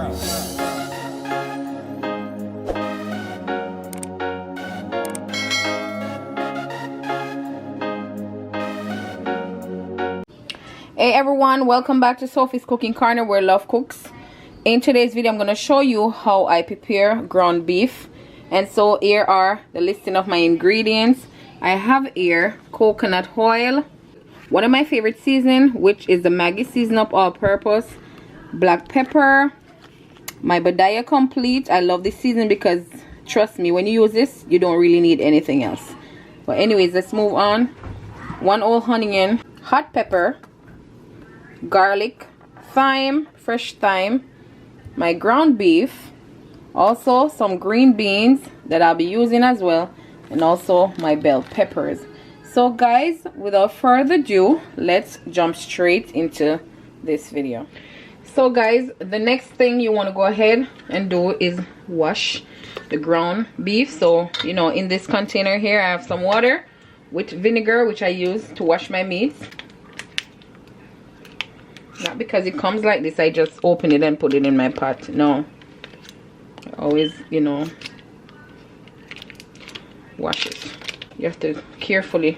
Hey everyone, welcome back to Sophie's Cooking Corner where love cooks. In today's video I'm going to show you how I prepare ground beef. And so here are the listing of my ingredients. I have here coconut oil, one of my favorite season, which is the Maggi season up all purpose, black pepper, my Badaya complete. I love this season because trust me, when you use this you don't really need anything else. But anyways, let's move on. One whole onion, hot pepper, garlic, thyme, fresh thyme, my ground beef, also some green beans that I'll be using as well, and also my bell peppers. So guys, without further ado, let's jump straight into this video. So guys, the next thing you want to go ahead and do is wash the ground beef. So you know, in this container here I have some water with vinegar, which I use to wash my meats. Not because it comes like this, I just open it and put it in my pot. No, I always, you know, wash it. You have to carefully,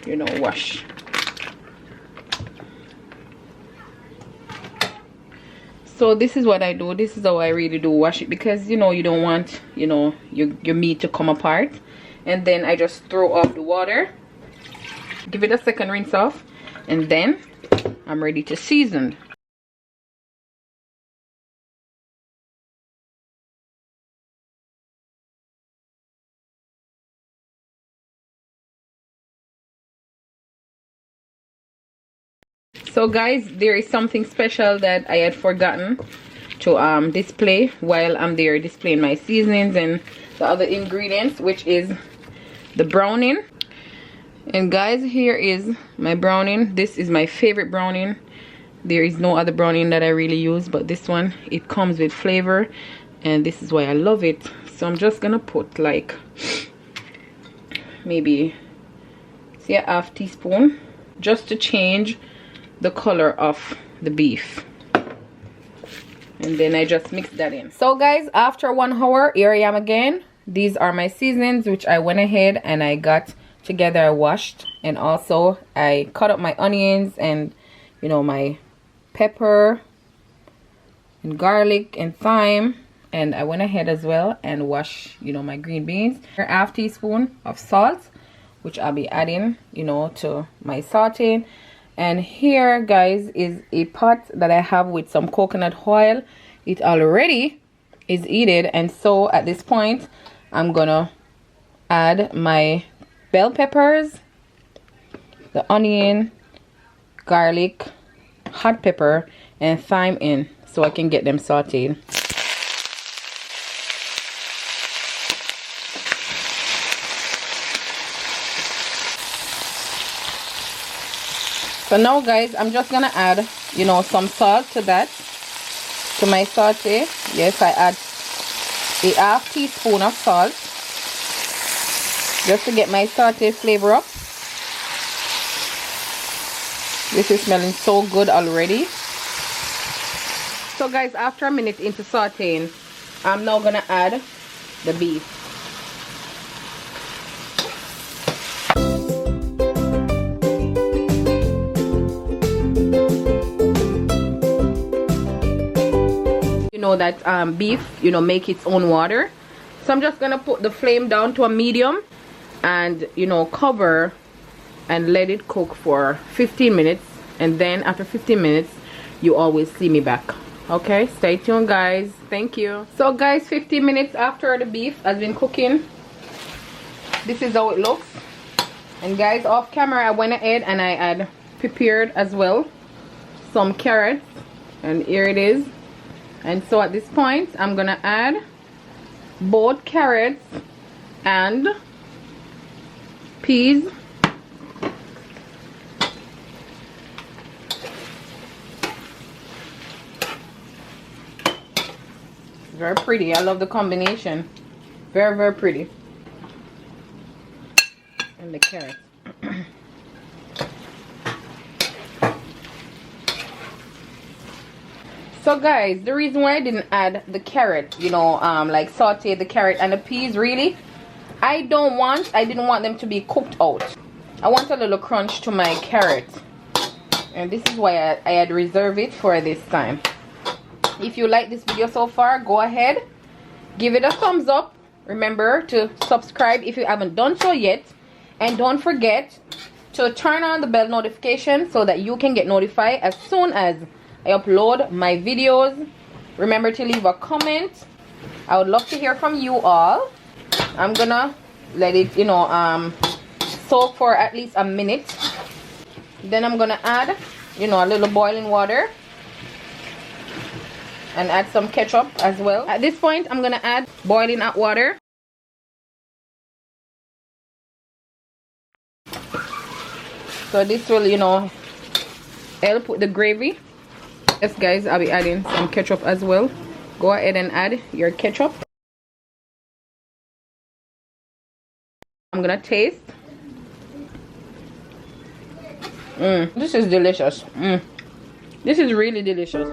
you know, wash. So this is what I do. This is how I really do wash it, because you know, you don't want, you know, your meat to come apart. And then I just throw off the water, give it a second rinse off, and then I'm ready to season. So guys, there is something special that I had forgotten to display while I'm there displaying my seasonings and the other ingredients, which is the browning. And guys, here is my browning. This is my favorite browning. There is no other browning that I really use, but this one, it comes with flavor, and this is why I love it. So I'm just gonna put like maybe, see, a half teaspoon, just to change the color of the beef. And then I just mix that in. So guys, after 1 hour, here I am again. These are my seasonings, which I went ahead and I got together. I washed, and also I cut up my onions and, you know, my pepper and garlic and thyme, and I went ahead as well and washed, you know, my green beans. A half teaspoon of salt, which I'll be adding, you know, to my sauteing. And here guys is a pot that I have with some coconut oil. It already is heated, and so at this point I'm gonna add my bell peppers, the onion, garlic, hot pepper, and thyme in, so I can get them sauteed. So now guys, I'm just gonna add, you know, some salt to that, to my saute. Yes, I add a half teaspoon of salt, just to get my saute flavor up. This is smelling so good already. So guys, after a minute into sauteing, I'm now gonna add the beef. You know that beef, you know, make its own water. So I'm just gonna put the flame down to a medium and, you know, cover and let it cook for 15 minutes, and then after 15 minutes you always see me back. Okay, stay tuned guys. Thank you. So guys, 15 minutes after the beef has been cooking, this is how it looks. And guys, off camera I went ahead and I had prepared as well some carrots, and here it is. And so at this point I'm gonna add both carrots and peas. Very pretty. I love the combination. Very, very pretty. And the carrots. So guys, the reason why I didn't add the carrot, you know, like saute the carrot and the peas, really, I didn't want them to be cooked out. I want a little crunch to my carrot, and this is why I had reserved it for this time. If you like this video so far, go ahead, give it a thumbs up. Remember to subscribe if you haven't done so yet, and don't forget to turn on the bell notification so that you can get notified as soon as I upload my videos. Remember to leave a comment. I would love to hear from you all. I'm gonna let it, you know, soak for at least a minute. Then I'm gonna add, you know, a little boiling water and add some ketchup as well. At this point, I'm gonna add boiling hot water. So this will, you know, help with the gravy. Yes guys, I'll be adding some ketchup as well. Go ahead and add your ketchup. I'm gonna taste. This is delicious. This is really delicious.